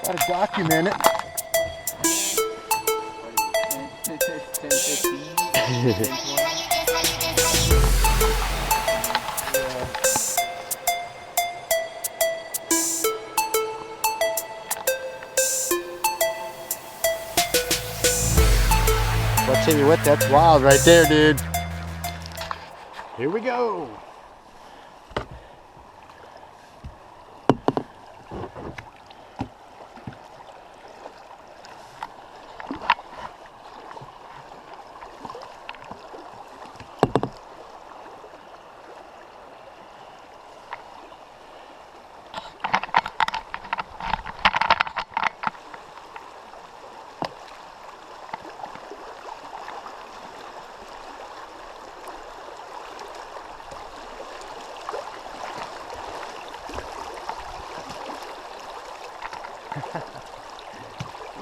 Gotta document it. Well, I'll tell you what, that's wild right there, dude. Here we go.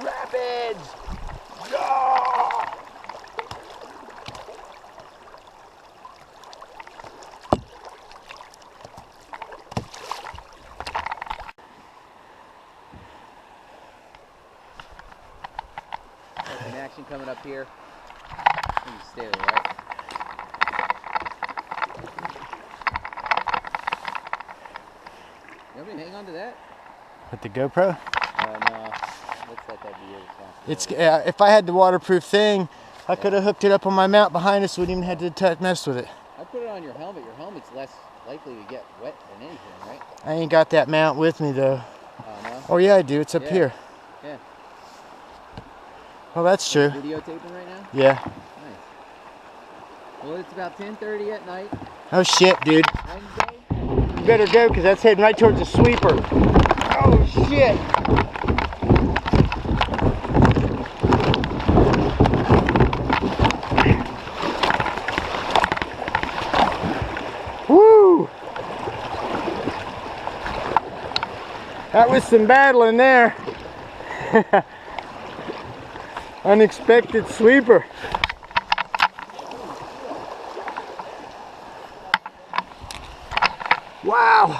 Rapids! Yeah! An action coming up here. You can stay there, right? You want me to hang on to that? With the GoPro? No. Let's let that be your responsibility. It's if I had the waterproof thing, I could have hooked it up on my mount behind us. Wouldn't even have to mess with it. I put it on your helmet. Your helmet's less likely to get wet than anything, right? I ain't got that mount with me though. Oh no. Oh yeah, I do. It's up here. Yeah. Well, that's true. Videotaping right now? Yeah. Nice. Well, it's about 10:30 at night. Oh shit, dude. Wednesday. You better go, because that's heading right towards the sweeper. Oh shit. Woo! That was some battling there. Unexpected sweeper. Wow.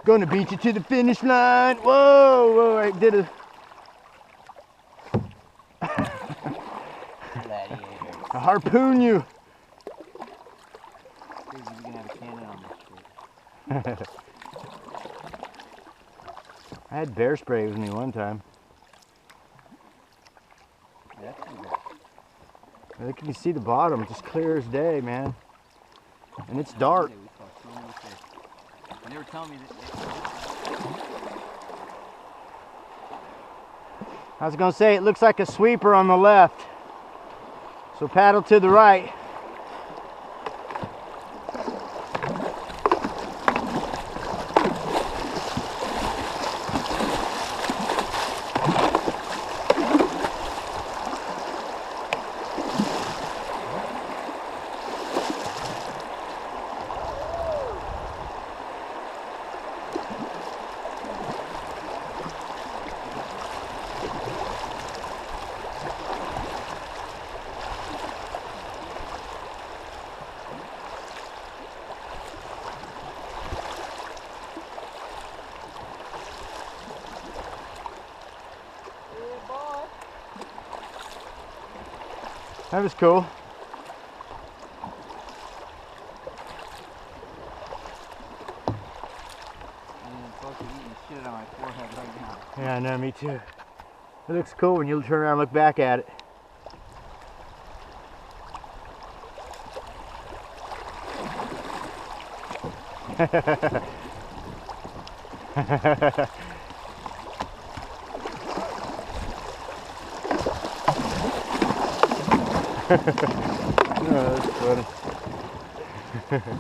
Gonna beat you to the finish line. Whoa, whoa, I did a harpoon you. Crazy, we can have a cannon on this tree. I had bear spray with me one time. Yeah, that's pretty good. Look, you can see the bottom, just clear as day, man. And it's dark. We caught so many fish. And they were telling me that I was gonna say, it looks like a sweeper on the left. So paddle to the right. That was cool. I'm fucking eating shit on my forehead right now. Yeah, I know, me too. It looks cool when you turn around and look back at it. Oh, that's funny.